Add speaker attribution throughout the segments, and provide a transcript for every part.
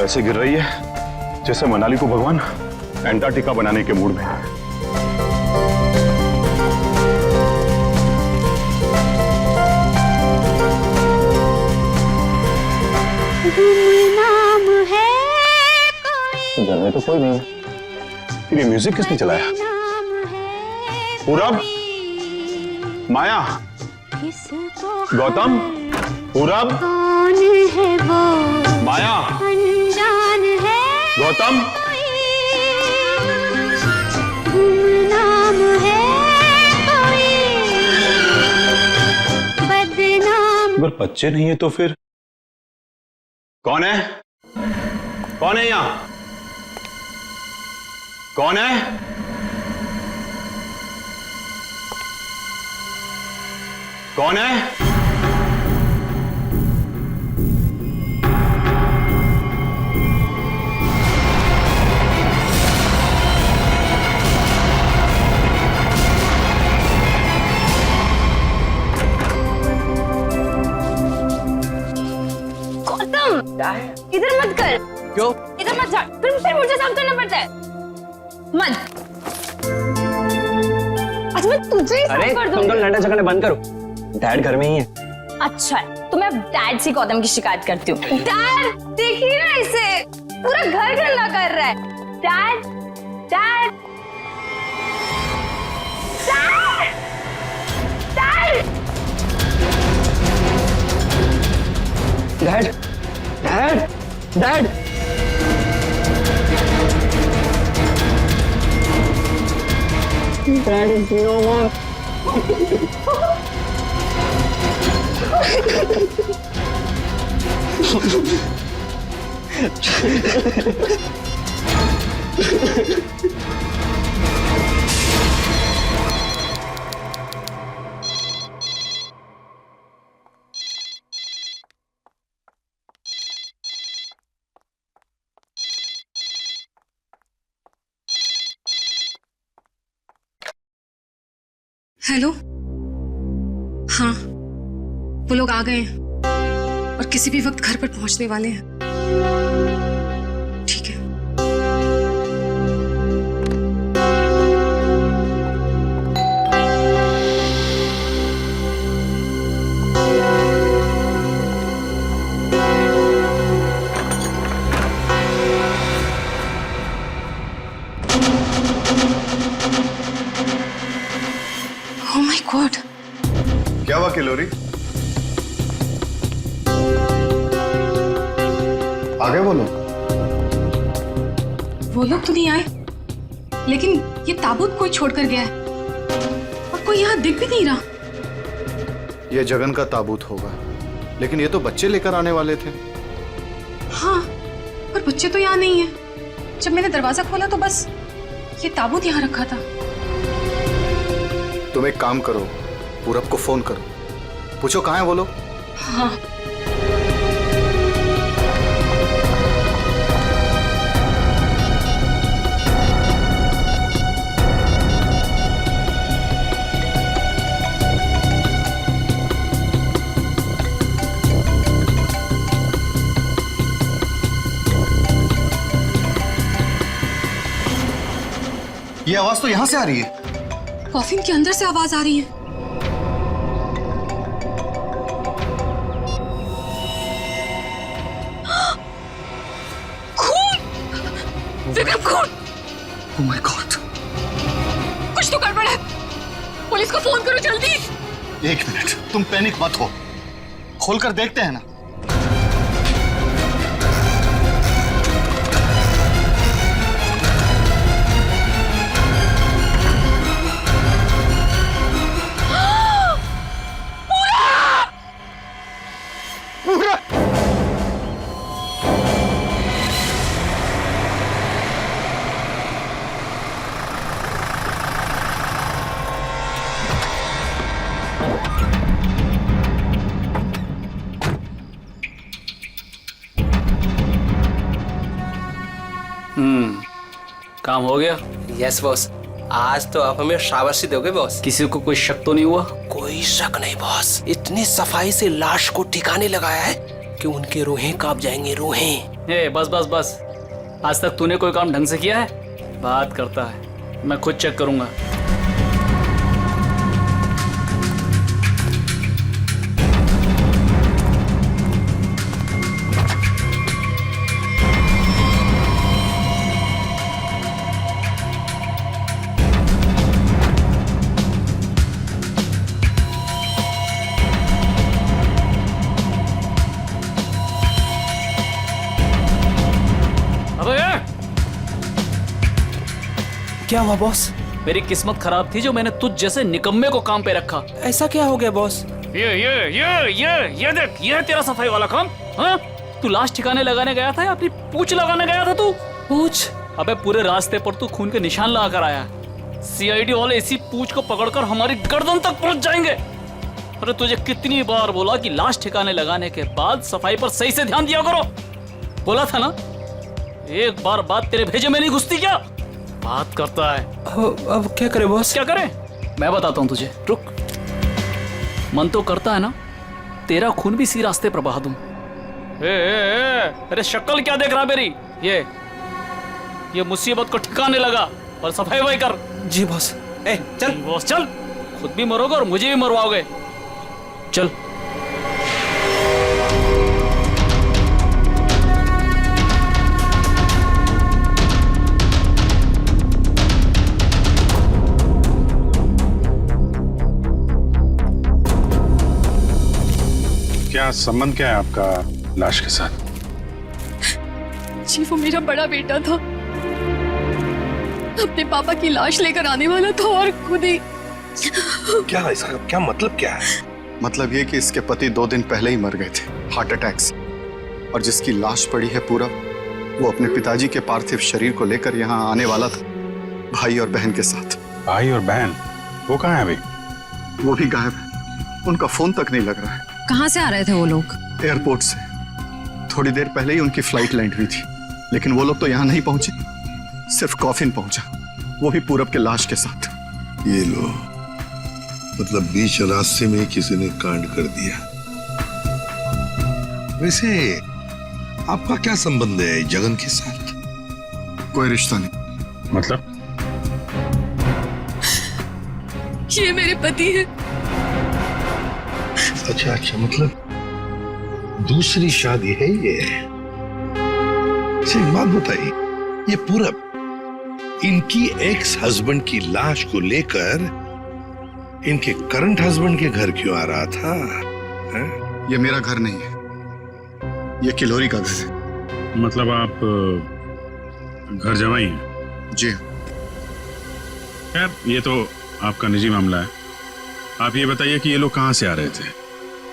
Speaker 1: ऐसे गिर रही है जैसे मनाली को भगवान एंटार्क्टिका बनाने के मूड में है।
Speaker 2: गुमनाम है कोई,
Speaker 1: घर में तो कोई नहीं है, फिर ये म्यूजिक किसने चलाया? पूरब, माया, गौतम, पूरब,
Speaker 2: कौन है वो
Speaker 1: माया,
Speaker 2: अनजान है
Speaker 1: गौतम।
Speaker 2: गुमनाम है कोई, बदनाम।
Speaker 1: अगर बच्चे नहीं है तो फिर कौन है? कौन है यहाँ? कौन है? कौन है?
Speaker 3: इधर मत कर।
Speaker 4: क्यों?
Speaker 3: इधर मत जा, फिर मुझे साफ करना पड़ता है। मत। अच्छा मैं तुझे ही साफ कर दूंगी।
Speaker 4: तुम तो लड़ना झगड़ना बंद करो, डैड घर में ही है।
Speaker 3: अच्छा तो मैं अब डैड से गौतम की शिकायत करती हूँ। डैड देखिए ना इसे, पूरा घर गंदा कर रहा है। Dad dad dad dad
Speaker 4: dad dad dad is no more.
Speaker 5: Hello, हाँ वो लोग आ गए हैं और किसी भी वक्त घर पर पहुंचने वाले हैं। ठीक है। ओह माय गॉड,
Speaker 1: क्या हुआ किलोरी? आ गए वो लोग?
Speaker 5: वो लोग तो नहीं आए, लेकिन ये ताबूत कोई छोड़कर गया है और कोई यहाँ दिख भी नहीं रहा।
Speaker 6: ये जगन का ताबूत होगा, लेकिन ये तो बच्चे लेकर आने वाले थे।
Speaker 5: हाँ, पर बच्चे तो यहाँ नहीं है। जब मैंने दरवाजा खोला तो बस ये ताबूत यहाँ रखा था।
Speaker 6: तुम एक काम करो, पूरब को फोन करो, पूछो कहाँ है वो लोग।
Speaker 5: हाँ
Speaker 6: ये आवाज तो यहाँ से आ रही है।
Speaker 5: कॉफिन के अंदर से आवाज आ रही है। विक्रम खून!
Speaker 6: Oh my God!
Speaker 5: कुछ तो गड़बड़ है, पुलिस को फोन करो जल्दी।
Speaker 6: एक मिनट, तुम पैनिक मत हो, खोलकर देखते हैं ना।
Speaker 7: काम हो गया?
Speaker 4: यस बॉस, आज तो आप हमें शाबाशी दोगे बॉस।
Speaker 7: किसी को कोई शक तो नहीं हुआ?
Speaker 4: कोई शक नहीं बॉस, इतनी सफाई से लाश को ठिकाने लगाया है कि उनके रूहें कांप जाएंगे, रूहें।
Speaker 7: ए बस बस बस, आज तक तूने कोई काम ढंग से किया है? बात करता है, मैं खुद चेक करूंगा।
Speaker 4: क्या हुआ बॉस?
Speaker 7: मेरी किस्मत खराब थी जो मैंने तुझ जैसे निकम्मे को काम पे रखा।
Speaker 4: ऐसा क्या हो गया बॉस?
Speaker 7: ये देख, ये है तेरा सफाई वाला काम। हाँ, तू लाश ठिकाने लगाने गया था या अपनी पूंछ लगाने गया था तू?
Speaker 4: पूछ?
Speaker 7: अबे पूरे रास्ते पर तू खून के निशान लगा कर आया। सीआईडी वाले इसी पूंछ को पकड़कर हमारी गर्दन तक पहुंच जाएंगे। अरे तुझे कितनी बार बोला कि लाश ठिकाने लगाने के बाद सफाई पर सही से ध्यान दिया करो। बोला था ना, एक बार बात तेरे भेजे में नहीं घुसती क्या? बात करता है।
Speaker 4: अब क्या करे बॉस?
Speaker 7: क्या करे? मैं बताता हूं तुझे, रुक। मन तो करता है ना तेरा खून भी इसी रास्ते पर बहा दूं। अरे शक्ल क्या देख रहा मेरी? ये मुसीबत को ठिकाने लगा और सफाई वही कर।
Speaker 4: जी बॉस। ए चल
Speaker 7: बॉस चल, खुद भी मरोगे और मुझे भी मरवाओगे। चल।
Speaker 1: क्या संबंध क्या है आपका लाश के साथ?
Speaker 5: जी वो मेरा बड़ा बेटा था, अपने पापा की लाश लेकर आने वाला था और खुद ही।
Speaker 8: क्या इसका क्या मतलब क्या है?
Speaker 6: मतलब ये कि इसके पति 2 दिन पहले ही मर गए थे हार्ट अटैक से, और जिसकी लाश पड़ी है पूरा, वो अपने पिताजी के पार्थिव शरीर को लेकर यहाँ आने वाला था, भाई और बहन के साथ।
Speaker 1: भाई और बहन वो कहाँ है अभी?
Speaker 6: वो भी गायब है, उनका फोन तक नहीं लग रहा है।
Speaker 5: कहाँ से आ रहे थे वो लोग?
Speaker 6: एयरपोर्ट से। थोड़ी देर पहले ही उनकी फ्लाइट लैंड हुई थी, लेकिन वो लोग तो यहाँ नहीं पहुंचे, सिर्फ कॉफिन पहुंचा, वो भी पूरब के लाश के साथ।
Speaker 8: ये लो, मतलब बीच रास्ते में किसी ने कांड कर दिया। वैसे आपका क्या संबंध है जगन के साथ?
Speaker 6: कोई रिश्ता नहीं।
Speaker 1: मतलब?
Speaker 5: ये मेरे पति है।
Speaker 8: अच्छा अच्छा, मतलब दूसरी शादी है ये? एक बात बताइए, ये पूरब इनकी एक्स हस्बैंड की लाश को लेकर इनके करंट हस्बैंड के घर क्यों आ रहा था? है?
Speaker 6: ये मेरा घर नहीं है, ये किलोरी का घर है।
Speaker 1: मतलब आप घर जमाई हैं?
Speaker 6: जी।
Speaker 1: खैर ये तो आपका निजी मामला है। आप ये बताइए कि ये लोग कहाँ से आ रहे थे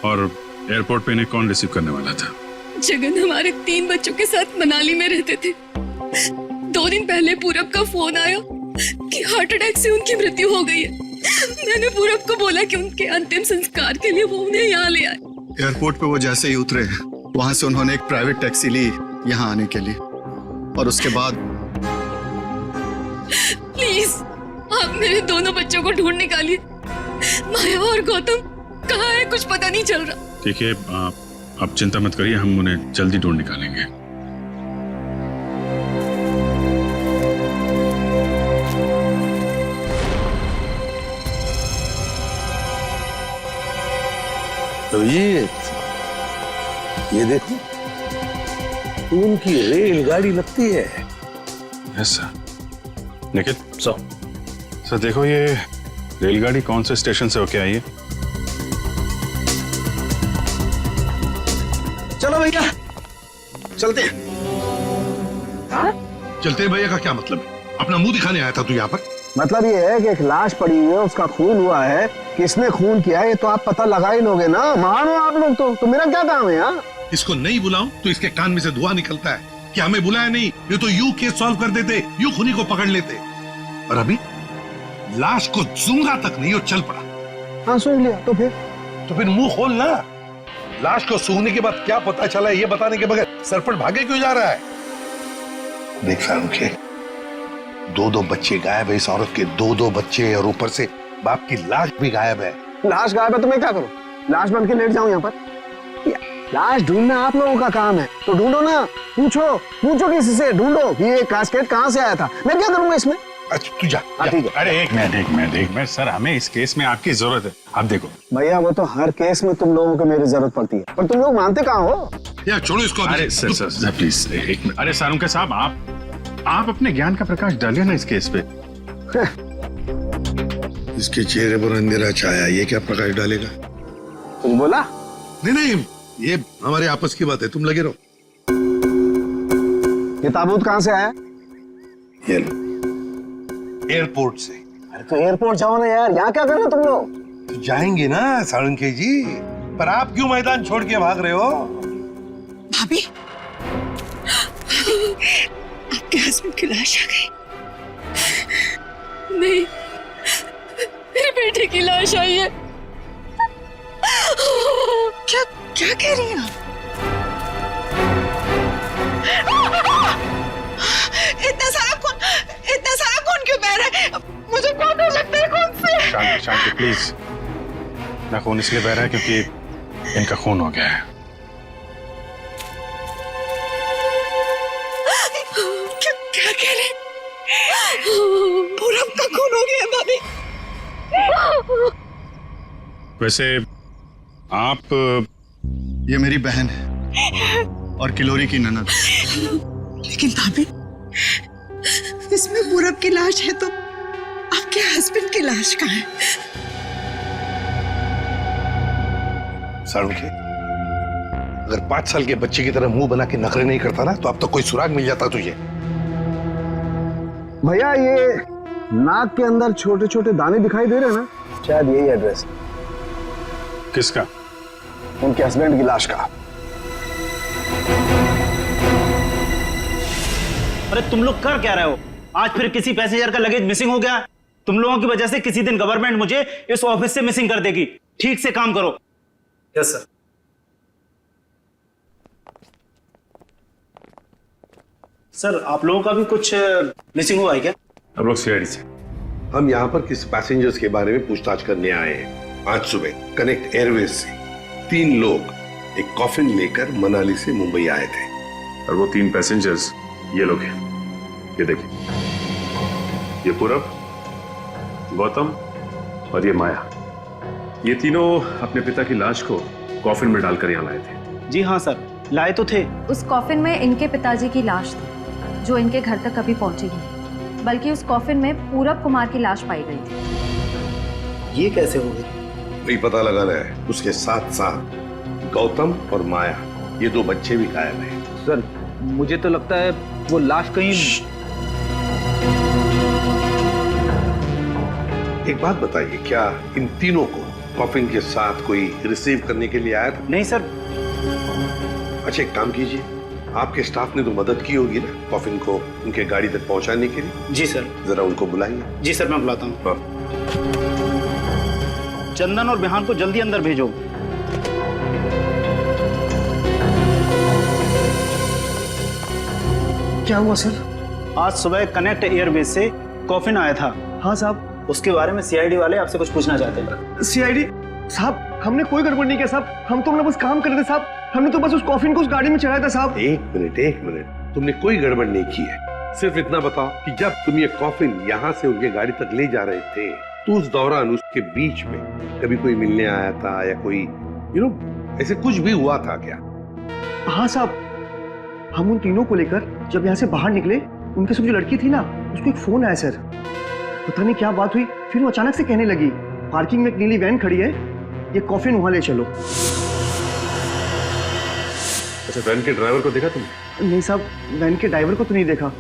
Speaker 1: और एयरपोर्ट पे इन्हें कौन रिसीव करने वाला था?
Speaker 5: जगन हमारे 3 बच्चों के साथ मनाली में रहते थे। 2 दिन पहले पूरब का फोन आया कि हार्ट अटैक से उनकी मृत्यु हो गई है। मैंने पूरब को बोला कि उनके अंतिम संस्कार के लिए वो उन्हें यहाँ ले आए।
Speaker 6: एयरपोर्ट पे वो जैसे ही उतरे, वहां से उन्होंने एक प्राइवेट टैक्सी ली यहाँ आने के लिए, और उसके बाद।
Speaker 5: प्लीज आप मेरे दोनों बच्चों को ढूंढ निकालिए। माया और गौतम कहाँ है, कुछ पता नहीं चल रहा।
Speaker 1: ठीक है, आप चिंता मत करिए, हम उन्हें जल्दी ढूंढ निकालेंगे।
Speaker 8: तो ये देखो, उनकी रेलगाड़ी लगती है।
Speaker 1: Yes sir. निखिल सर देखो, ये रेलगाड़ी कौन से स्टेशन से होके आई है?
Speaker 8: चलो भैया चलते हैं। चलते भैया का क्या मतलब है? अपना मुंह दिखाने आया था तू यहाँ पर?
Speaker 9: मतलब ये है कि एक लाश पड़ी हुई है, उसका खून हुआ है, किसने खून किया है ये तो आप पता लगा ही लोगे ना। महान हो आप लोग तो मेरा क्या काम है यार? इसको नहीं बुलाऊं तो इसके कान में से धुआं निकलता है कि हमें बुलाया नहीं, ये तो यूं केस सॉल्व कर देते, यूं खूनी को पकड़ लेते। और अभी लाश को सूंघा तक नहीं और चल पड़ा। हाँ सूंघ लिया तो फिर
Speaker 8: मुंह खोल ना। लाश को सूंघने के बाद क्या पता चला ये बताने के बगैर सरपट भागे क्यों जा रहा है? देख फारूक, 2 बच्चे गायब है इस औरत के, 2 बच्चे, और ऊपर से बाप की लाश भी गायब है।
Speaker 9: लाश गायब है तो मैं क्या करूं? लाश बन के लेट जाऊं यहाँ पर? लाश ढूंढना आप लोगों का काम है, तो ढूंढो ना। पूछो किसी से, ढूंढो कि ये कास्केट कहाँ से आया था। मैं क्या करूंगा इसमें?
Speaker 8: अच्छा तू जा।
Speaker 9: ठीक है।
Speaker 1: अरे एक मिनट सर, हमें इस केस में आपकी जरूरत है। आप देखो
Speaker 9: भैया, वो तो हर केस में तुम लोगों को मेरी जरूरत पड़ती है, पर तुम लोग मानते कहाँ हो?
Speaker 8: यार छोड़ो इसको।
Speaker 1: अरे सर प्लीज एक मिनट। अरे सारुंके साहब, आप अपने ज्ञान का प्रकाश डालिए ना इस केस पे।
Speaker 8: इसके चेहरे पर अंधेरा छाया, ये क्या प्रकाश डालेगा?
Speaker 9: कुछ बोला?
Speaker 8: नहीं, ये हमारे आपस की बात है, तुम लगे रहो।
Speaker 9: ये ताबूत कहाँ से आया?
Speaker 8: ये लो, एयरपोर्ट से।
Speaker 9: अरे तो एयरपोर्ट जाओ ना यार, यहाँ क्या कर रहे हो तुम लोग?
Speaker 8: तो जाएंगे ना साळुंखे जी, पर आप क्यों मैदान छोड़ के भाग रहे हो?
Speaker 5: भाभी, आपके हस्बैंड की लाश आ गई। नहीं, मेरे बेटे की लाश आई है। क्या कह रही हैं आप? इतना सारा खून क्यों बह रहा है? मुझे बहुत डर लगता है खून से।
Speaker 1: शांति प्लीज। ना खून इसलिए बह रहा है क्योंकि इनका खून हो गया है।
Speaker 5: क्या कह रहे? पूरब का खून हो गया है भाभी।
Speaker 1: वैसे आप,
Speaker 6: ये मेरी बहन है और किलोरी की ननद।
Speaker 5: लेकिन भाभी, इसमें पूरब की लाश है तो आपके हस्बैंड की लाश कहाँ है?
Speaker 8: साळुंखे, अगर 5 साल के बच्चे की तरह मुंह बना के नखरे नहीं करता ना, तो अब तो कोई सुराग मिल जाता तुझे।
Speaker 9: भैया, ये नाक के अंदर छोटे छोटे दाने दिखाई दे रहे हैं ना, शायद यही एड्रेस।
Speaker 1: किसका?
Speaker 9: उनके हस्बैंड की लाश का।
Speaker 10: अरे तुम लोग कर क्या रहे हो? आज फिर किसी पैसेंजर का लगेज मिसिंग हो गया। तुम लोगों की वजह से किसी दिन गवर्नमेंट मुझे इस ऑफिस से मिसिंग कर देगी। ठीक से काम करो।
Speaker 4: Yes sir.
Speaker 10: सर, आप लोगों का भी कुछ मिसिंग हुआ है क्या?
Speaker 1: हम लोग सीआईडी से।
Speaker 8: हम यहाँ पर किसी पैसेंजर्स के बारे में पूछताछ करने आए हैं। आज सुबह कनेक्ट एयरवेज से 3 लोग एक कॉफिन लेकर मनाली से मुंबई आए थे।
Speaker 1: और वो 3 पैसेंजर्स ये लोग हैं। ये देखिए, ये पूरब, गौतम और ये माया। ये तीनों अपने पिता की लाश को कॉफिन में डालकर यहाँ लाए थे।
Speaker 10: जी हाँ सर, लाए तो थे।
Speaker 11: उस कॉफिन में इनके पिताजी की लाश थी, जो इनके घर तक कभी पहुंची नहीं, बल्कि उस कॉफिन में पूरब कुमार की लाश पाई गई थी।
Speaker 10: ये कैसे हो गई?
Speaker 8: वही पता लगाना है। उसके साथ साथ गौतम और माया, ये 2 बच्चे भी गायब हैं।
Speaker 10: सर, मुझे तो लगता है वो लाश कहीं।
Speaker 8: एक बात बताइए, क्या इन तीनों को कॉफिन के साथ कोई रिसीव करने के लिए आया था?
Speaker 10: नहीं सर।
Speaker 8: अच्छा, एक काम कीजिए, आपके स्टाफ ने तो मदद की होगी ना कॉफिन को उनके गाड़ी तक पहुंचाने के लिए।
Speaker 10: जी सर।
Speaker 8: जरा उनको बुलाइए।
Speaker 10: जी सर, मैं बुलाता हूँ। चंदन और बिहान को जल्दी अंदर भेजो।
Speaker 9: क्या हुआ सर?
Speaker 10: आज सुबह कनेक्ट एयरवेज से कॉफिन आया था।
Speaker 9: हाँ साहब।
Speaker 10: उसके बारे में सीआईडी वाले आपसे कुछ पूछना चाहते हैं।
Speaker 9: सीआईडी साहब, हमने कोई गड़बड़ नहीं किया साहब। हम तो बस काम कर रहे थे साहब। हमने तो बस उस कॉफिन को उस गाड़ी में चढ़ाया था साहब।
Speaker 8: एक मिनट, तुमने कोई गड़बड़ नहीं की है। सिर्फ इतना बताओ कि जब तुम ये कॉफिन यहाँ से उनके गाड़ी तक ले जा रहे थे, तो उस दौरान उसके बीच में कभी कोई मिलने आया था या कोई ऐसे कुछ भी हुआ था क्या?
Speaker 9: हाँ साहब, हम उन तीनों को लेकर जब यहाँ से बाहर निकले, उनके साथ जो लड़की थी ना, उसको एक फोन आया सर। पता नहीं क्या बात हुई, फिर वो अचानक से कहने लगी, पार्किंग में एक नीली वैन खड़ी है, ये कॉफिन वहां ले चलो।
Speaker 1: अच्छा, वैन के ड्राइवर को देखा तुमने?
Speaker 9: नहीं साहब, वैन के ड्राइवर को तो नहीं देखा,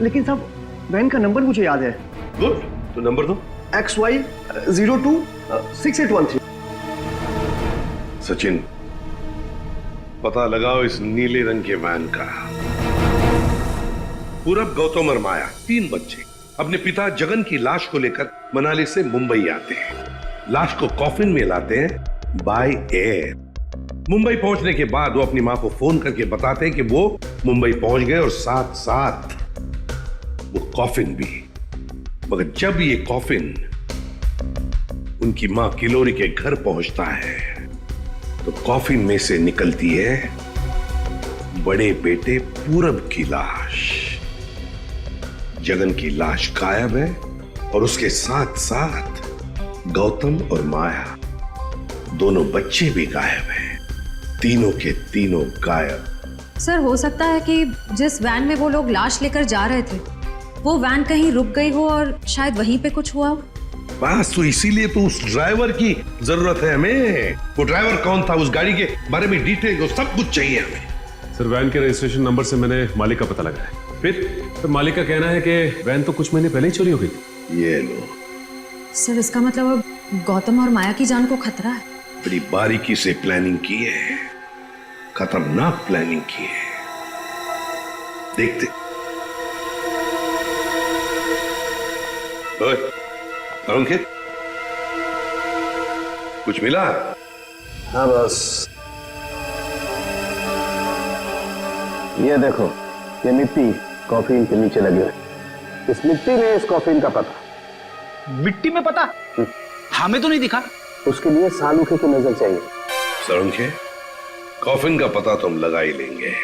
Speaker 9: लेकिन साहब वैन का नंबर मुझे याद है।
Speaker 8: गुड, तो नंबर दो।
Speaker 9: XY 026813।
Speaker 8: सचिन, पता लगाओ इस नीले रंग के वैन का। पूरब, गौतम और माया, 3 बच्चे अपने पिता जगन की लाश को लेकर मनाली से मुंबई आते हैं। लाश को कॉफिन में लाते हैं बाय एयर। मुंबई पहुंचने के बाद वो अपनी मां को फोन करके बताते हैं कि वो मुंबई पहुंच गए और साथ साथ वो कॉफिन भी। मगर जब ये कॉफिन उनकी मां किलोरी के घर पहुंचता है, तो कॉफिन में से निकलती है बड़े बेटे पूरब की लाश। जगन की लाश गायब है और उसके साथ साथ गौतम और माया दोनों बच्चे भी गायब हैं। तीनों के तीनों गायब।
Speaker 11: सर हो सकता है कि जिस वैन में वो लोग लाश लेकर जा रहे थे वो वैन कहीं रुक गई हो और शायद वहीं पे कुछ हुआ हो।
Speaker 8: बस तो इसीलिए तो उस ड्राइवर की जरूरत है हमें। वो ड्राइवर कौन था, उस गाड़ी के बारे में डिटेल, वो सब कुछ चाहिए हमें।
Speaker 1: सर वैन के रजिस्ट्रेशन नंबर से मैंने मालिक का पता लगाया। फिर मालिक का कहना है कि वैन तो कुछ महीने पहले ही चोरी हो गई थी।
Speaker 8: ये लो।
Speaker 11: सर इसका मतलब अब गौतम और माया की जान को खतरा है।
Speaker 8: बड़ी बारीकी से प्लानिंग की है, खतरनाक प्लानिंग की है। देखते। अंकित कुछ मिला?
Speaker 9: हाँ बस ये देखो, ये मिट्टी कॉफीन के नीचे लगी हुई। इस मिट्टी में इस कॉफीन का पता।
Speaker 10: मिट्टी में पता? हमें तो नहीं दिखा।
Speaker 9: उसके लिए सालूखे की नजर चाहिए।
Speaker 8: सड़ंखे, कॉफिन का पता तो हम लगा ही लेंगे,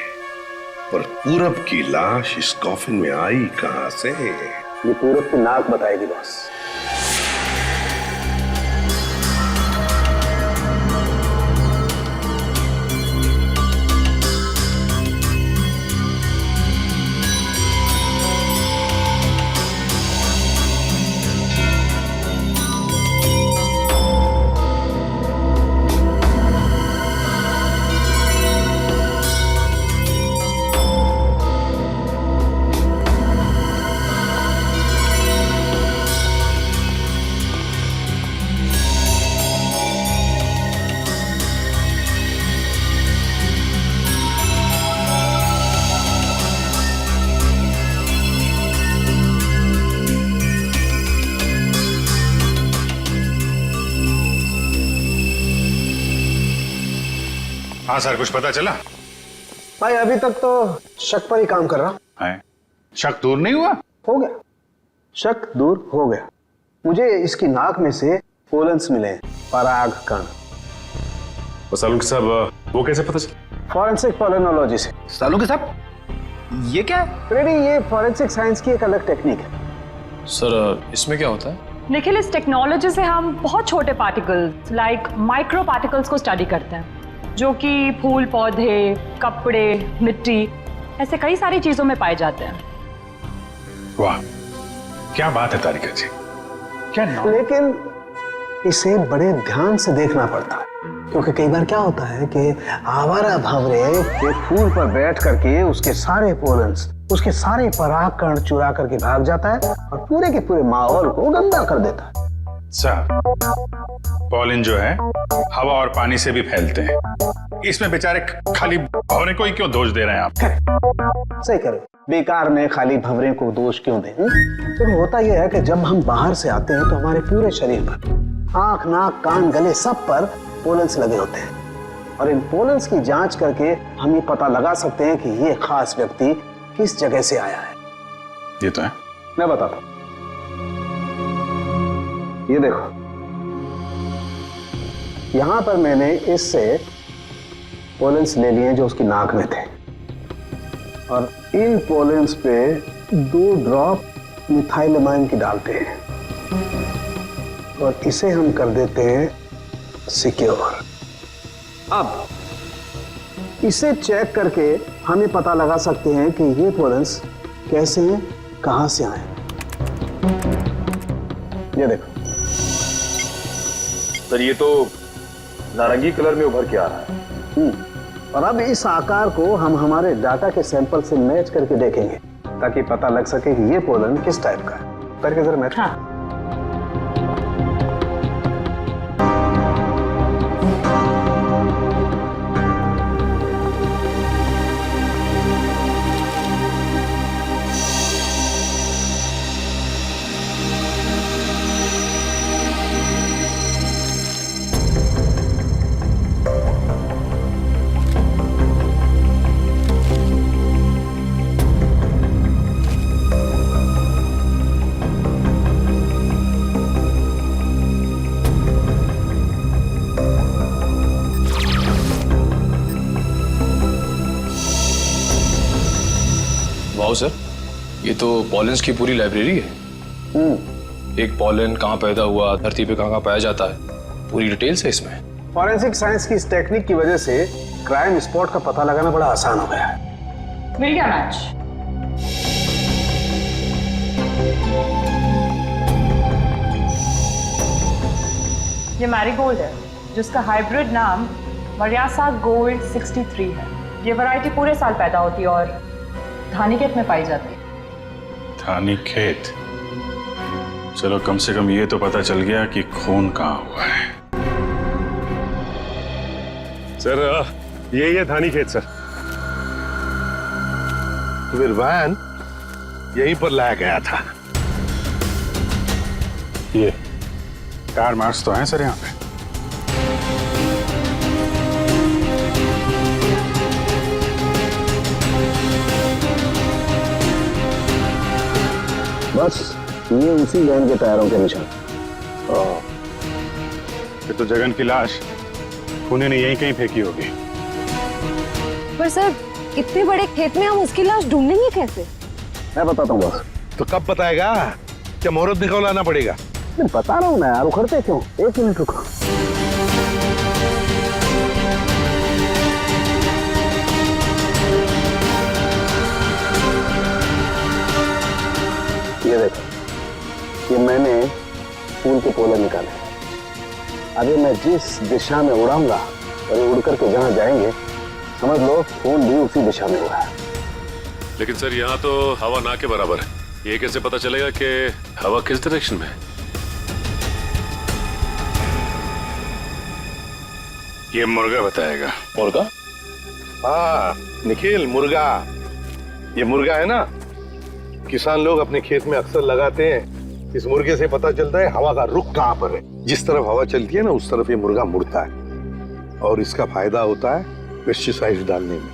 Speaker 8: पर पूरब की लाश इस कॉफिन में आई कहां से?
Speaker 9: ये पूरब की नाक बताएगी बॉस।
Speaker 12: हाँ सर, कुछ पता चला?
Speaker 9: भाई अभी तक तो शक पर ही काम कर रहा
Speaker 12: है। शक दूर नहीं हुआ?
Speaker 9: हो गया, शक दूर हो गया। मुझे इसकी नाक में से पोलन्स मिले, पराग कण।
Speaker 1: सालुंखे साहब वो कैसे पता चला?
Speaker 9: फॉरेंसिक पोलिनोलॉजी से।
Speaker 10: सालुंखे साहब ये क्या है?
Speaker 9: रेडी, ये फॉरेंसिक साइंस की एक अलग टेक्निक है।
Speaker 13: सर इसमें क्या होता है?
Speaker 14: निखिल, इस टेक्नोलॉजी से हम बहुत छोटे पार्टिकल्स लाइक माइक्रो पार्टिकल्स को स्टडी करते हैं, जो कि फूल, पौधे, कपड़े, मिट्टी, ऐसे कई सारी चीजों में पाए जाते हैं।
Speaker 12: वाह, क्या बात है तारिका जी, क्या नाम?
Speaker 9: लेकिन इसे बड़े ध्यान से देखना पड़ता है, क्योंकि कई बार क्या होता है कि आवारा भंवरे एक फूल पर बैठ करके उसके सारे पोलन्स, उसके सारे पराग कण चुरा करके भाग जाता है और पूरे के पूरे माहौल को गंदा कर देता है।
Speaker 12: सर, पॉलिन जो है हवा और पानी से भी फैलते हैं, इसमें बेचारे खाली भंवरे को ही क्यों दोष दे रहे हैं आप?
Speaker 9: सही करो, बेकार में खाली भंवरे को दोष क्यों दें? तो होता यह है कि जब हम बाहर से आते हैं तो हमारे पूरे शरीर पर, आंख, नाक, कान, गले, सब पर पोलन्स लगे होते हैं, और इन पोलन्स की जांच करके हम ये पता लगा सकते हैं कि ये खास व्यक्ति किस जगह से आया है।
Speaker 12: ये तो है।
Speaker 9: मैं बताता हूं, ये देखो, यहां पर मैंने इससे पोलन्स ले लिए जो उसकी नाक में थे, और इन पोलन्स पे 2 ड्रॉप मिथाइलमाइन की डालते हैं और इसे हम कर देते हैं सिक्योर। अब इसे चेक करके हम ये पता लगा सकते हैं कि ये पोलन्स कैसे हैं, कहां से आए। ये देखो
Speaker 13: सर, ये तो नारंगी कलर में उभर के आ रहा है।
Speaker 9: और अब इस आकार को हम हमारे डाटा के सैंपल से मैच करके देखेंगे, ताकि पता लग सके कि ये पोलन किस टाइप का है। करके जरा मैच। हाँ।
Speaker 13: वाओ सर, ये तो पॉलेंस की पूरी लाइब्रेरी है। एक पॉलन कहाँ पैदा हुआ, धरती पे कहाँ पाया जाता है, पूरी डिटेल्स है इसमें।
Speaker 9: फॉरेंसिक साइंस की इस टेक्निक की वजह से क्राइम स्पॉट का पता लगाना बड़ा आसान हो गया है।
Speaker 14: मिल गया मैच। ये मैरीगोल्ड है जिसका हाइब्रिड नाम मरियासा गोल्ड 63 है। ये वैरायटी पूरे साल पैदा होती है और धानीखेत में पाई जाती है।
Speaker 12: धानीखेत? चलो कम से कम ये तो पता चल गया कि खून कहाँ हुआ है।
Speaker 1: सर यही है धानीखेत सर।
Speaker 8: तो फिर वैन यहीं पर लाया गया था।
Speaker 12: ये टायर मार्क्स तो हैं सर यहाँ पे।
Speaker 9: बस ये उसी वैन के टायरों के निशान।
Speaker 12: ये तो जगन की लाश खूनी ने यहीं कहीं फेंकी होगी।
Speaker 11: पर सर इतने बड़े खेत में हम उसकी लाश ढूंढेंगे कैसे?
Speaker 9: मैं बताता हूँ बस।
Speaker 8: तो कब बताएगा? क्या मुहूर्त निकलवाना पड़ेगा?
Speaker 9: मैं बता रहा हूँ ना यार, उखड़ते क्यों? 1 मिनट रुको। ये देखो, ये मैंने फूल के पोले निकाले। अभी मैं जिस दिशा में उड़ाऊंगा और ये उड़ करके जहां जाएंगे समझ लो खून भी उसी दिशा में हुआ है।
Speaker 1: लेकिन सर यहाँ तो हवा ना के बराबर है, ये कैसे पता चलेगा कि हवा किस डायरेक्शन में है?
Speaker 12: ये मुर्गा बताएगा।
Speaker 8: मुर्गा? हाँ निखिल, मुर्गा। ये मुर्गा है ना, किसान लोग अपने खेत में अक्सर लगाते हैं। इस मुर्गे से पता चलता है हवा का रुख कहाँ पर है। जिस तरफ हवा चलती है ना उस तरफ ये मुर्गा मुड़ता है और इसका फायदा होता है पेस्टिसाइड डालने में,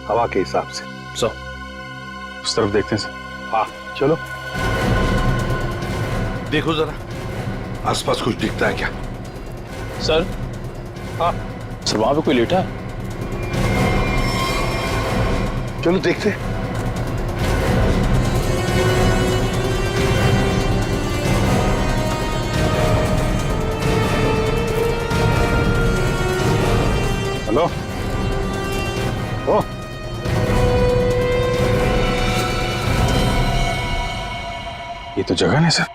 Speaker 8: हवा के हिसाब से।
Speaker 12: सो उस तरफ देखते हैं सर।
Speaker 8: हाँ चलो देखो जरा आसपास कुछ दिखता है क्या?
Speaker 13: सर,
Speaker 8: हाँ
Speaker 13: सर वहां पे कोई लेटा है।
Speaker 8: चलो देखते।
Speaker 12: हेलो, ओ ये तो जगन है सर।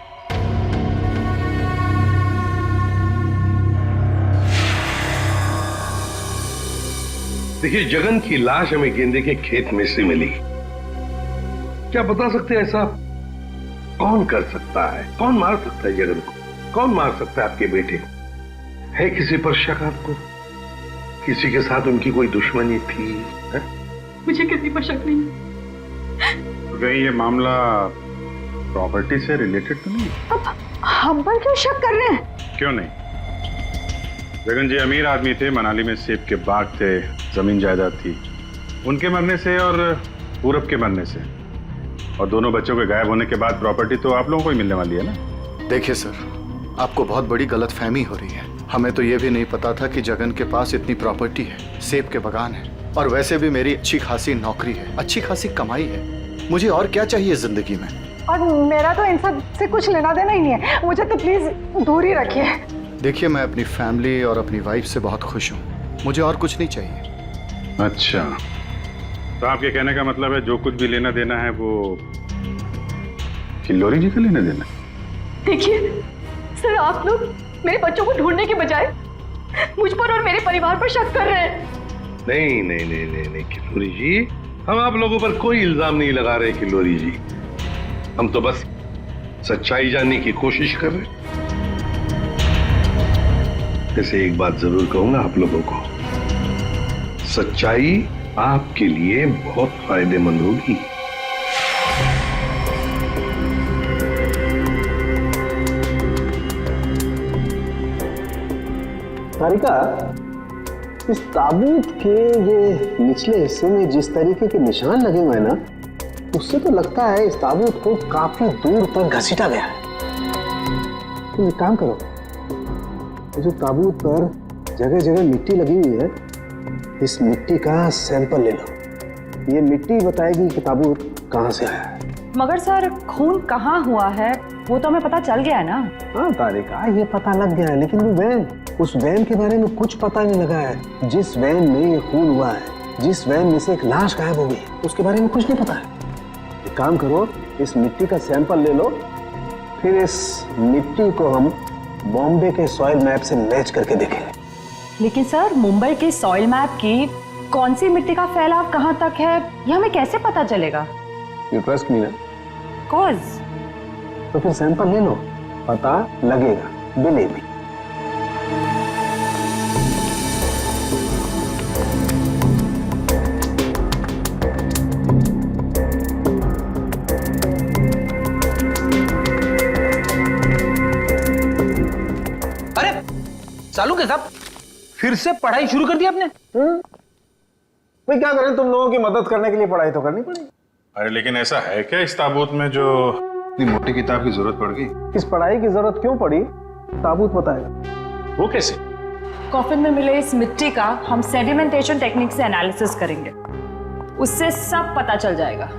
Speaker 8: देखिए, जगन की लाश हमें गेंदे के खेत में से मिली। क्या बता सकते हैं ऐसा कौन कर सकता है? कौन मार सकता है जगन को? कौन मार सकता है आपके बेटे को? है किसी पर शक आपको? किसी के साथ उनकी कोई दुश्मनी थी? है?
Speaker 5: मुझे किसी पर शक नहीं।
Speaker 12: कहीं ये मामला प्रॉपर्टी से रिलेटेड तो नहीं?
Speaker 11: अब हम पर क्यों शक कर रहे हैं?
Speaker 12: क्यों नहीं? जगन जी अमीर आदमी थे, मनाली में सेब के बाग थे, जमीन जायदाद थी। उनके मरने से और पूरब के मरने से और दोनों बच्चों के गायब होने के बाद प्रॉपर्टी तो आप लोगों को ही मिलने वाली है ना।
Speaker 6: देखिए सर, आपको बहुत बड़ी गलतफहमी हो रही है। हमें तो ये भी नहीं पता था कि जगन के पास इतनी प्रॉपर्टी है, सेब के बागान है और वैसे भी मेरी अच्छी खासी नौकरी है, अच्छी खासी कमाई है। मुझे और क्या चाहिए जिंदगी में?
Speaker 11: और मेरा तो इन सब से कुछ लेना देना ही नहीं है, मुझे तो प्लीज दूर ही रखिए।
Speaker 6: देखिए, मैं अपनी फैमिली और अपनी वाइफ से बहुत खुश हूँ, मुझे और कुछ नहीं चाहिए।
Speaker 12: अच्छा, तो आपके कहने का मतलब है जो कुछ भी लेना देना है वो किल्लोरी जी का लेना देना?
Speaker 5: देखिए सर, आप लोग मेरे बच्चों को ढूंढने के बजाय मुझ पर और मेरे परिवार पर शक कर रहे हैं।
Speaker 8: नहीं नहीं नहीं नहीं नहीं किल्लोरी जी, हम आप लोगों पर कोई इल्जाम नहीं लगा रहे किल्लोरी जी। हम तो बस सच्चाई जानने की कोशिश कर रहे। जैसे एक बात जरूर कहूंगा आप लोगों को, सच्चाई आपके लिए बहुत फायदेमंद होगी।
Speaker 9: सारिका, इस ताबूत के ये निचले हिस्से में जिस तरीके के निशान लगे हुए हैं ना, उससे तो लगता है इस ताबूत को काफी दूर तक घसीटा गया है। तुम एक काम करो, जो ताबूत पर जगह जगह मिट्टी लगी हुई है, इस मिट्टी का सैंपल ले लो। ये मिट्टी बताएगी कि ताबूत कहाँ से आया है।
Speaker 14: मगर सर खून कहाँ हुआ है वो तो हमें पता चल गया है ना।
Speaker 9: हाँ तारिका, ये पता लग गया है, लेकिन वो वैन, उस वैन के बारे में कुछ पता नहीं लगा है। जिस वैन में ये खून हुआ है, जिस वैन में से एक लाश गायब हो गई, उसके बारे में कुछ नहीं पता है। एक काम करो, इस मिट्टी का सैंपल ले लो, फिर इस मिट्टी को हम बॉम्बे के सॉइल मैप से मैच करके देखेंगे।
Speaker 14: लेकिन सर मुंबई के सॉइल मैप की कौन सी मिट्टी का फैलाव कहाँ तक है ये हमें कैसे पता चलेगा।
Speaker 9: यू ट्रस्ट मी ना?
Speaker 14: कॉज
Speaker 9: तो फिर सैंपल ले लो, पता लगेगा, बिलीव मी।
Speaker 10: अरे चालू के साहब, फिर से पढ़ाई शुरू कर दी आपने?
Speaker 9: भाई क्या करें, तुम लोगों की मदद करने के लिए पढ़ाई तो करनी पड़ेगी।
Speaker 12: अरे लेकिन ऐसा है क्या इस ताबूत में जो इतनी मोटी किताब की जरूरत पड़ गई?
Speaker 9: इस पढ़ाई की जरूरत क्यों पड़ी, ताबूत बताएगा।
Speaker 12: वो कैसे?
Speaker 14: कॉफिन में मिले इस मिट्टी का हम सेडिमेंटेशन टेक्निक से एनालिसिस करेंगे, उससे सब पता चल जाएगा।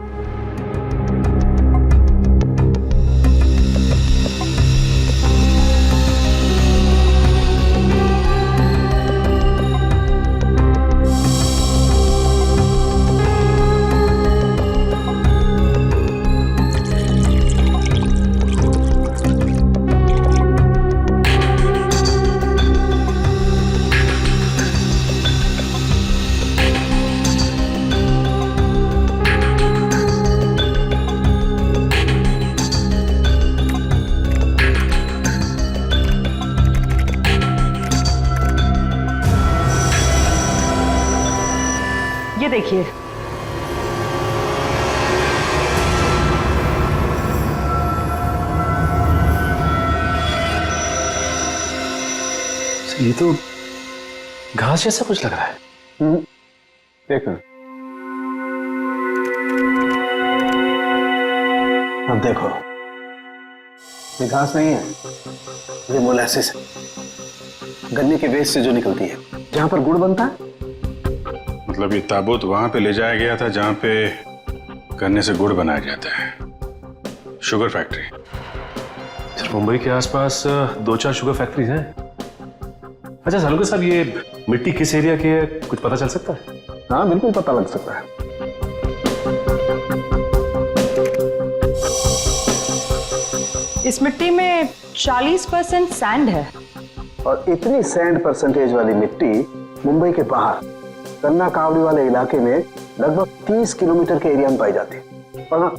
Speaker 14: ये देखिए,
Speaker 13: ये तो घास जैसा कुछ लग रहा है।
Speaker 9: देखो, अब देखो, ये घास नहीं है, ये मोलासिस है, गन्ने के वेस्ट से जो निकलती है, जहां पर गुड़ बनता है।
Speaker 12: मतलब ये ताबूत वहां पे ले जाया गया था जहां पे गन्ने से गुड़ बनाया जाता है, शुगर फैक्ट्री।
Speaker 13: सर मुंबई के आसपास 2-4 शुगर फैक्ट्रीज हैं। अच्छा सालुका साहब, ये मिट्टी किस एरिया की है, कुछ पता चल सकता है?
Speaker 9: हाँ बिल्कुल पता लग सकता है।
Speaker 14: इस मिट्टी में 40% सैंड है।
Speaker 9: और इतनी सैंड परसेंटेज वाली मिट्टी मुंबई के बाहर कन्ना कावड़ी वाले इलाके में लगभग 30 किलोमीटर के एरिया में पाई जाती है। और हाँ,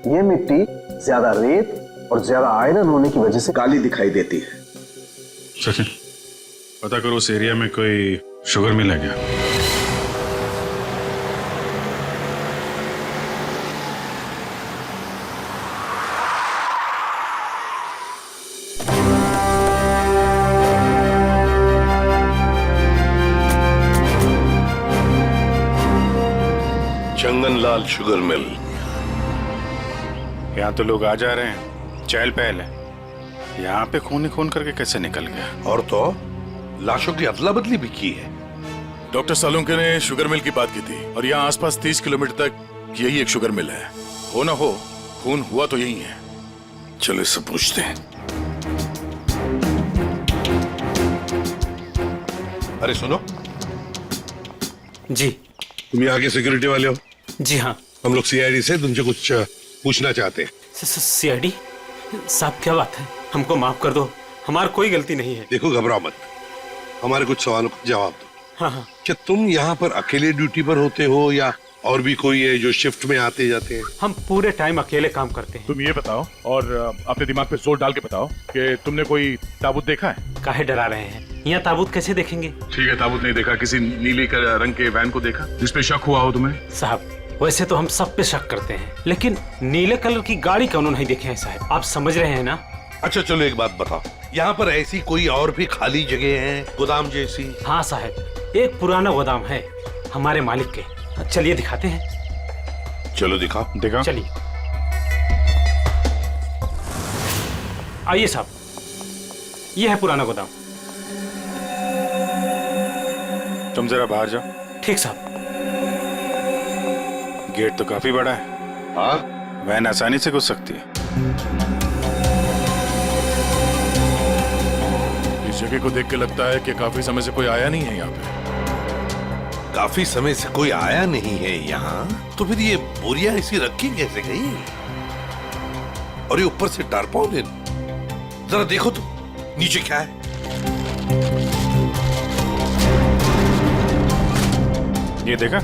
Speaker 9: ये मिट्टी ज्यादा रेत और ज्यादा आयरन होने की वजह से काली दिखाई देती है।
Speaker 12: सचिन, पता करो उस एरिया में कोई शुगर मिल है क्या?
Speaker 8: चंगनलाल शुगर मिल।
Speaker 12: यहाँ तो लोग आ जा रहे हैं, चहल पहल है। यहाँ पे खून ही खून करके कैसे निकल गया?
Speaker 8: और तो लाशों की अदला बदली भी की है।
Speaker 15: डॉक्टर सालुंके ने शुगर मिल की बात की थी और यहाँ आसपास 30 किलोमीटर तक यही एक शुगर मिल है। हो ना हो, खून हुआ तो यही है।
Speaker 8: चलो इससे पूछते हैं। अरे सुनो
Speaker 13: जी।
Speaker 8: तुम यहाँ के सिक्योरिटी वाले हो?
Speaker 13: जी हाँ।
Speaker 8: हम लोग सीआईडी से तुमसे कुछ पूछना चाहते हैं।
Speaker 13: सीआईडी साहब, क्या बात है? हमको माफ कर दो, हमारी कोई गलती नहीं है।
Speaker 8: देखो घबराओ मत, हमारे कुछ सवालों का जवाब दो।
Speaker 13: हाँ हाँ।
Speaker 8: क्या तुम यहाँ पर अकेले ड्यूटी पर होते हो या और भी कोई है जो शिफ्ट में आते जाते हैं?
Speaker 13: हम पूरे टाइम अकेले काम करते हैं।
Speaker 15: तुम ये बताओ और अपने दिमाग पे जोर डाल के बताओ कि तुमने कोई ताबूत देखा है?
Speaker 13: काहे डरा रहे हैं? यहाँ ताबूत कैसे देखेंगे?
Speaker 15: ठीक है, ताबूत नहीं देखा, किसी नीली रंग के वैन को देखा जिसपे शक हुआ हो तुम्हें?
Speaker 13: साहब वैसे तो हम सब पे शक करते हैं, लेकिन नीले कलर की गाड़ी क्यों नहीं देखे हैं साहब? आप समझ रहे हैं ना?
Speaker 8: अच्छा चलो एक बात बताओ, यहाँ पर ऐसी कोई और भी खाली जगह है गोदाम जैसी?
Speaker 13: हाँ साहब, एक पुराना गोदाम है हमारे मालिक के। चलिए दिखाते हैं।
Speaker 8: चलो दिखाओ।
Speaker 15: दिखाओ।
Speaker 13: चलिए आइए साहब, ये है पुराना गोदाम।
Speaker 15: तुम जरा बाहर जाओ।
Speaker 13: ठीक साहब।
Speaker 15: गेट तो काफी बड़ा है।
Speaker 8: हाँ,
Speaker 15: वैन आसानी से घुस सकती है। इस जगह को देख के लगता है कि काफी समय से कोई आया नहीं है यहाँ पे।
Speaker 8: काफी समय से कोई आया नहीं है यहाँ, तो फिर ये बोरियां इसी रखी कैसे गई? और ये ऊपर से टारपालिन, जरा देखो तो नीचे क्या है।
Speaker 15: ये देखा?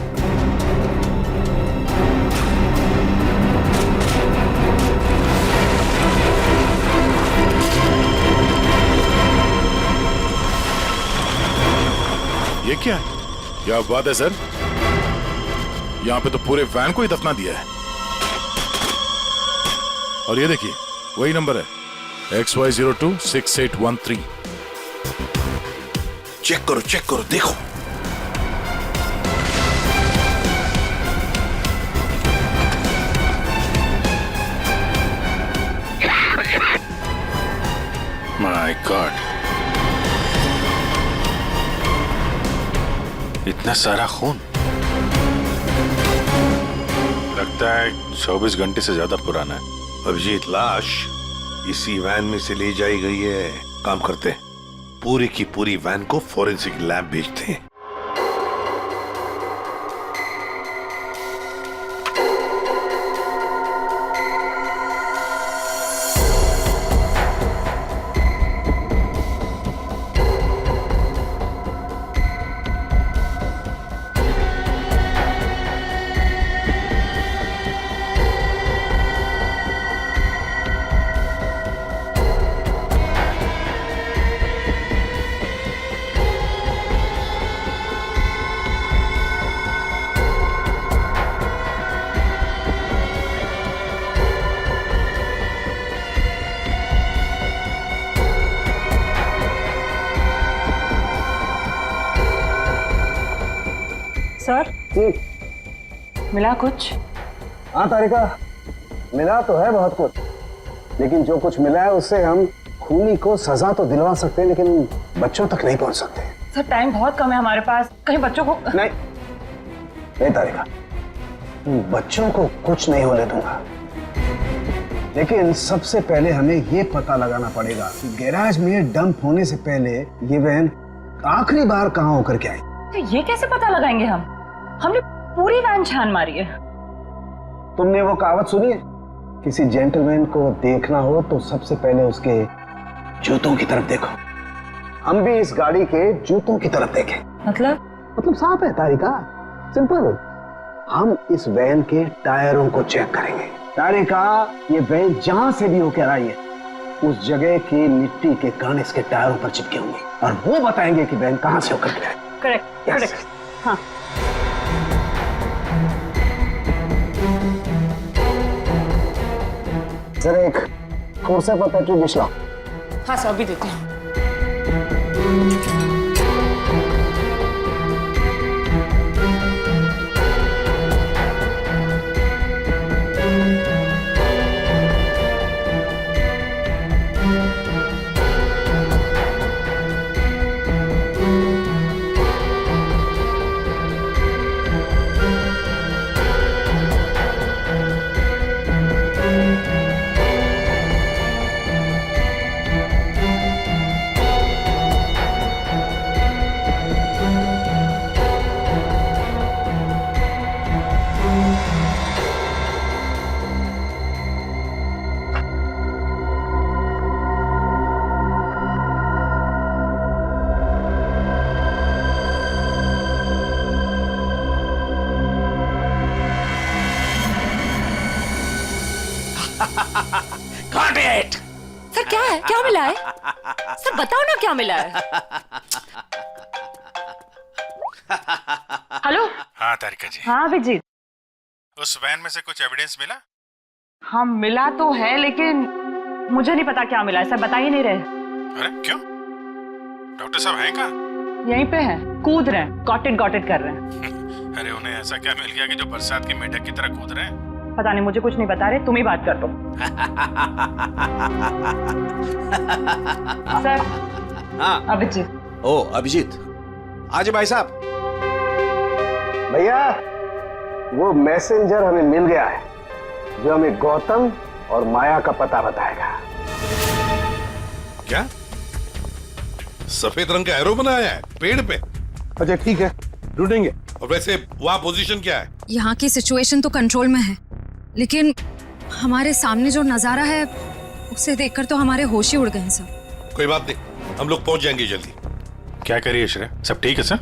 Speaker 15: ये क्या है? क्या बात है सर, यहाँ पे तो पूरे वैन को ही दफना दिया है। और ये देखिए वही नंबर है XY026813।
Speaker 8: चेक करो देखो।
Speaker 15: माय गॉड, इतना सारा खून। लगता है 24 घंटे से ज्यादा पुराना है।
Speaker 8: अभिजीत, लाश इसी वैन में से ले जाई गई है। काम करते हैं, पूरी की पूरी वैन को फॉरेंसिक लैब भेजते हैं।
Speaker 14: सर मिला कुछ?
Speaker 9: हाँ तारिका, मिला तो है बहुत कुछ, लेकिन जो कुछ मिला है उससे हम खूनी को सजा तो दिलवा सकते हैं, लेकिन बच्चों तक नहीं पहुंच सकते।
Speaker 14: सर टाइम बहुत कम है हमारे पास, कहीं बच्चों को
Speaker 9: नहीं तारिका, बच्चों को कुछ नहीं होने दूंगा, लेकिन सबसे पहले हमें ये पता लगाना पड़ेगा कि गैराज में डंप होने से पहले ये वैन आखिरी बार कहाँ होकर के आई।
Speaker 14: तो ये कैसे पता लगाएंगे हम? हमने पूरी वैन छान मारी है।
Speaker 9: तुमने वो कहावत सुनी है, किसी जेंटलमैन को देखना हो तो सबसे पहले उसके जूतों की तरफ देखो। हम भी इस गाड़ी के जूतों की तरफ देखें। मतलब साफ है तारिका, सिंपल। हम इस वैन के टायरों को चेक करेंगे। तारिका, ये वैन जहां से भी होकर आई है उस जगह की मिट्टी के कण इसके टायरों पर चिपके होंगे और वो बताएंगे कि वैन कहां से होकर के आई।
Speaker 14: करेक्ट। हाँ।
Speaker 9: जरा एक कोर्सा पर पेट्रोल डिश लाओ।
Speaker 14: हाँ सर, अभी देते हैं।
Speaker 11: सर क्या है, क्या मिला है? सर बताओ ना क्या मिला है।
Speaker 14: हेलो।
Speaker 15: हाँ तारिका जी।
Speaker 14: हाँ अभिजीत,
Speaker 15: उस वैन में से कुछ एविडेंस मिला?
Speaker 14: हाँ मिला तो है, लेकिन मुझे नहीं पता क्या मिला है। सर बता ही नहीं रहे।
Speaker 15: अरे क्यों? डॉक्टर साहब हैं कहाँ?
Speaker 14: यहीं पे है, कूद रहे हैं, गॉट इट कर रहे हैं।
Speaker 15: अरे उन्हें ऐसा क्या मिल गया कि जो बरसात की मेढक की तरह कूद रहे हैं?
Speaker 14: पता नहीं, मुझे कुछ नहीं बता रहे, तुम ही बात कर दो। सर।
Speaker 16: हाँ
Speaker 14: अभिजीत।
Speaker 16: ओ अभिजीत, आज भाई साहब।
Speaker 9: भैया वो मैसेंजर हमें मिल गया है, जो हमें गौतम और माया का पता बताएगा।
Speaker 8: क्या सफेद रंग का एरो बनाया है पेड़ पे? अच्छा ठीक है, ढूंढेंगे। और वैसे वहां पोजीशन क्या है?
Speaker 11: यहाँ की सिचुएशन तो कंट्रोल में है, लेकिन हमारे सामने जो नजारा है उसे देखकर तो हमारे होश ही उड़ गए हैं सर।
Speaker 8: कोई बात नहीं, हम लोग पहुंच जाएंगे जल्दी।
Speaker 15: क्या कह रही है श्रेया? सब ठीक है सर?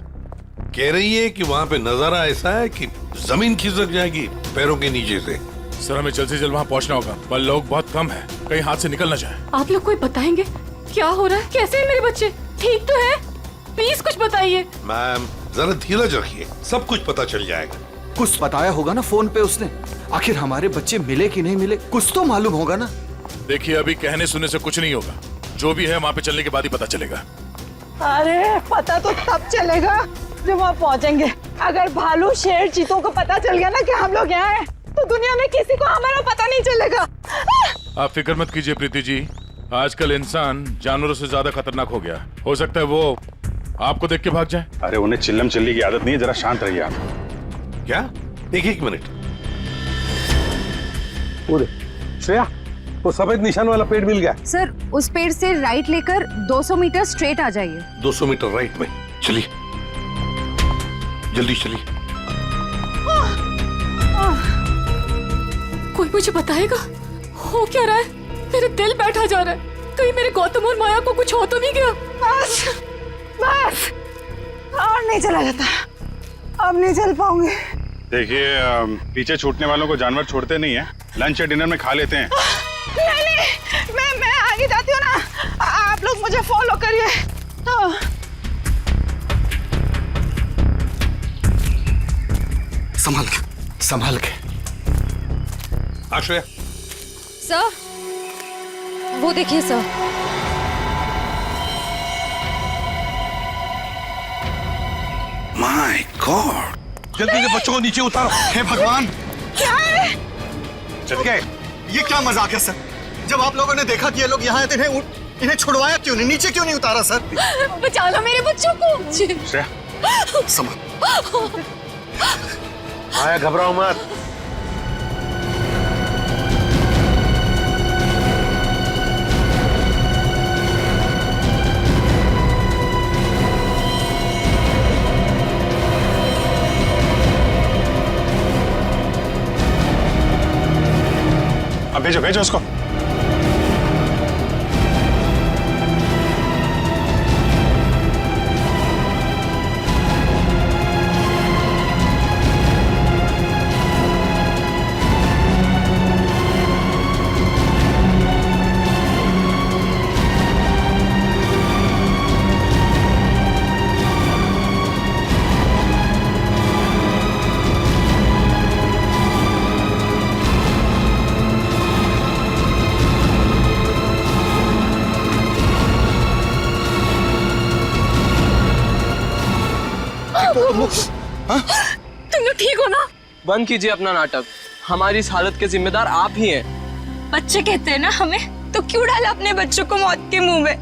Speaker 8: कह रही है कि वहां पे नजारा ऐसा है कि जमीन खिसक जाएगी पैरों के नीचे से।
Speaker 15: सर हमें जल्द से जल्द वहाँ पहुँचना होगा, पर लोग बहुत कम है, कहीं हाथ से निकल ना जाए।
Speaker 5: आप लोग कोई बताएंगे क्या हो रहा है? कैसे है मेरे बच्चे? ठीक तो है? प्लीज कुछ बताइए।
Speaker 8: मैम जरा धीरज रखिए, सब कुछ पता चल जाएगा।
Speaker 16: कुछ बताया होगा ना फोन पे उसने। आखिर हमारे बच्चे मिले कि नहीं मिले, कुछ तो मालूम होगा ना।
Speaker 15: देखिए अभी कहने सुनने से कुछ नहीं होगा, जो भी है वहाँ पे चलने के बाद ही पता चलेगा।
Speaker 14: अरे पता तो तब चलेगा जब वहाँ पहुँचेंगे। अगर भालू शेर चीतों को पता चल गया ना कि हम लोग यहाँ हैं, तो दुनिया में किसी को हमारा पता नहीं चलेगा।
Speaker 15: आप फिक्र मत कीजिए प्रीति जी, आजकल इंसान जानवरों से ज्यादा खतरनाक हो गया। हो सकता है वो आपको देख के भाग जाए।
Speaker 12: अरे उन्हें चिल्लम चिल्ली की आदत नहीं है, जरा शांत रहिए आप।
Speaker 8: क्या? एक मिनट।
Speaker 9: श्रेया, वो सफेद निशान वाला पेड़ मिल गया।
Speaker 11: सर उस पेड़ से राइट लेकर 200 मीटर स्ट्रेट आ जाइए।
Speaker 8: 200 मीटर राइट में। चलिए जल्दी चलिए।
Speaker 5: कोई मुझे बताएगा हो क्या रहा है? मेरे दिल बैठा जा रहा है, कहीं मेरे गौतम और माया को कुछ हो तो नहीं गया?
Speaker 14: बस बस और नहीं चला जाता, अब नहीं चल पाऊंगी।
Speaker 12: देखिए पीछे छूटने वालों को जानवर छोड़ते नहीं है, लंच या डिनर में खा लेते हैं।
Speaker 14: नहीं, मैं आगे जाती हूँ ना, आप लोग मुझे फॉलो करिए।
Speaker 6: संभाल के।
Speaker 8: आश्रया
Speaker 11: सर वो देखिए सर।
Speaker 8: माय गॉड, जल्दी से बच्चों को नीचे उतारो।
Speaker 6: हे भगवान,
Speaker 14: क्या है?
Speaker 8: चल गए।
Speaker 6: ये क्या मजाक है सर? जब आप लोगों ने देखा कि ये लोग यहाँ आए थे, इन्हें छुड़वाया क्यों नहीं, नीचे क्यों नहीं उतारा सर?
Speaker 5: बचा लो मेरे बच्चों को।
Speaker 12: श्रेया
Speaker 6: संभाल।
Speaker 9: माया घबराओ मत।
Speaker 12: अब भेजो भेजो उसको।
Speaker 5: तुम लोग ठीक हो ना?
Speaker 4: बंद कीजिए अपना नाटक, हमारी इस हालत के जिम्मेदार आप ही हैं।
Speaker 3: बच्चे कहते हैं ना हमें, तो क्यों डाला अपने बच्चों को मौत के मुंह में?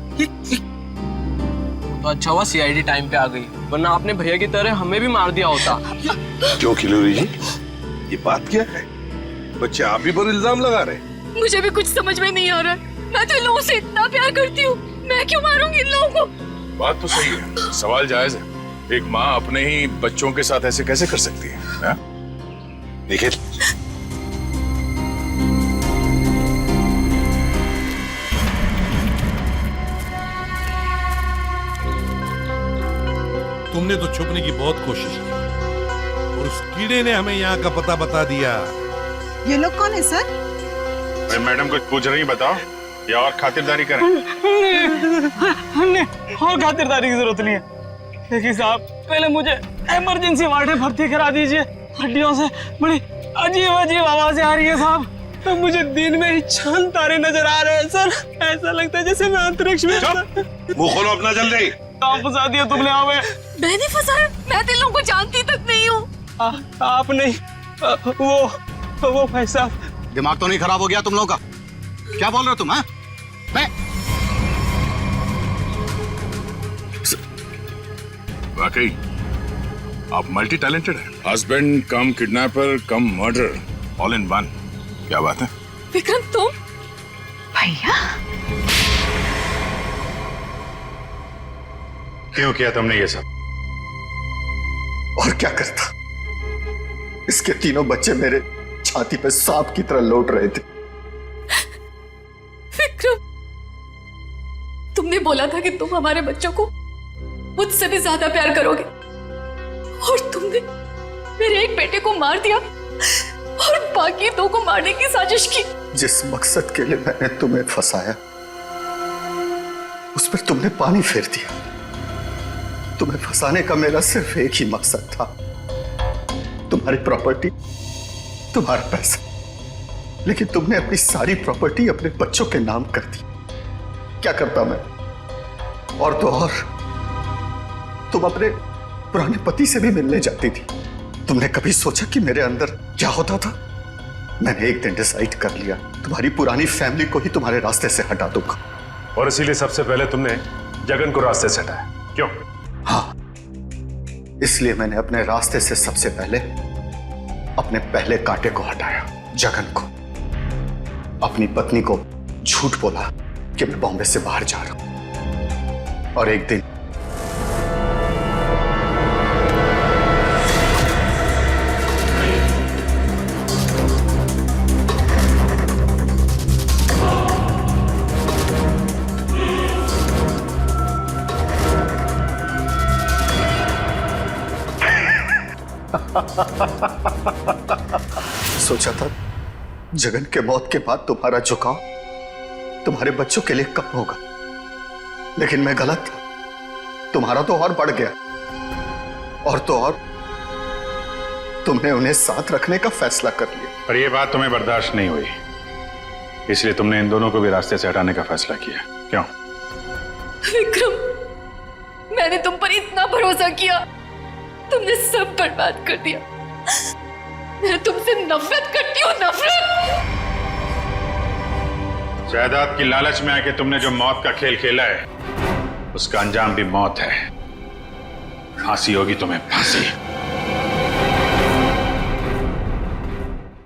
Speaker 4: तो अच्छा हुआ सीआईडी टाइम पे आ गई, वरना आपने भैया की तरह हमें भी मार दिया होता।
Speaker 8: क्यों खिलोरी जी, ये बात क्या है? बच्चे आप ही पर इल्जाम लगा रहे?
Speaker 5: मुझे भी कुछ समझ में नहीं आ रहा है। मैं तो इन लोगों से इतना प्यार करती हूँ, मैं क्यों मारूंगी इन लोगों को?
Speaker 15: बात तो सही है, सवाल जायज है। एक माँ अपने ही बच्चों के साथ ऐसे कैसे कर सकती है?
Speaker 8: देखिए तुमने तो छुपने की बहुत कोशिश की और उस कीड़े ने हमें यहाँ का पता बता दिया।
Speaker 14: ये लोग कौन है सर?
Speaker 12: मैडम कुछ पूछ रही, बताओ या और खातिरदारी करें?
Speaker 10: हमने और खातिरदारी की जरूरत नहीं है। देखिए साहब, पहले मुझे इमरजेंसी वार्ड में भर्ती करा दीजिए। हड्डियों से बड़ी अजीब अजीब आवाजें आ रही है साहब, तो मुझे दिन में ही चांद तारे नजर आ रहे हैं सर। ऐसा लगता है जैसे मैं अंतरिक्ष में।
Speaker 8: मुंह खोलो अपना जल्दी।
Speaker 10: आप फंसा दिया तुमने हमें।
Speaker 5: मैंने फंसाया? मैं तो इन लोगों को जानती तक नहीं हूँ।
Speaker 10: आप नहीं, वो भाई साहब।
Speaker 6: दिमाग तो नहीं खराब हो गया तुम लोगों का? क्या बोल रहे हो तुम? हाँ,
Speaker 15: वाकई आप मल्टी टैलेंटेड हैं। Husband come kidnapper come murder, all in one. क्या बात है?
Speaker 5: विक्रम तुम?
Speaker 14: भैया
Speaker 12: क्यों किया तुमने ये सब?
Speaker 6: और क्या करता? इसके तीनों बच्चे मेरे छाती पे सांप की तरह लौट रहे थे।
Speaker 5: विक्रम, तुमने बोला था कि तुम हमारे बच्चों को मुझसे भी ज्यादा प्यार करोगे, और तुमने मेरे एक बेटे को मार दिया और बाकी दो को मारने की साजिश की।
Speaker 6: जिस मकसद के लिए मैंने तुम्हें फंसाया उस पर तुमने पानी फेर दिया। तुम्हें फंसाने का मेरा सिर्फ एक ही मकसद था, तुम्हारी प्रॉपर्टी, तुम्हारा पैसा। लेकिन तुमने अपनी सारी प्रॉपर्टी अपने बच्चों के नाम कर दी। क्या करता मैं? और तो और तुम अपने पुराने पति से भी मिलने जाती थी। तुमने कभी सोचा कि मेरे अंदर क्या होता था? मैंने एक दिन डिसाइड कर लिया, तुम्हारी पुरानी फैमिली को ही तुम्हारे रास्ते से हटा दूंगा।
Speaker 1: और इसीलिए सबसे पहले तुमने जगन को रास्ते से हटाया, क्यों?
Speaker 6: हाँ, इसलिए मैंने अपने रास्ते से सबसे पहले अपने पहले कांटे को हटाया, जगन को। अपनी पत्नी को झूठ बोला कि मैं बॉम्बे से बाहर जा रहा हूं, और एक दिन सोचा था जगन के मौत के बाद तुम्हारा झुकाव तुम्हारे बच्चों के लिए कम होगा, लेकिन मैं गलत था। तुम्हारा तो और बढ़ गया, और तो और तुमने उन्हें साथ रखने का फैसला कर लिया।
Speaker 12: पर यह बात तुम्हें बर्दाश्त नहीं हुई, इसलिए तुमने इन दोनों को भी रास्ते से हटाने का फैसला किया, क्यों?
Speaker 5: विक्रम, मैंने तुम पर इतना भरोसा किया, तुमने सब बर्बाद कर दिया। मैं तुमसे नफरत करती हूँ, नफरत।
Speaker 12: जायदाद की लालच में आके तुमने जो मौत का खेल खेला है, उसका अंजाम भी मौत है। फांसी होगी तुम्हें, फांसी।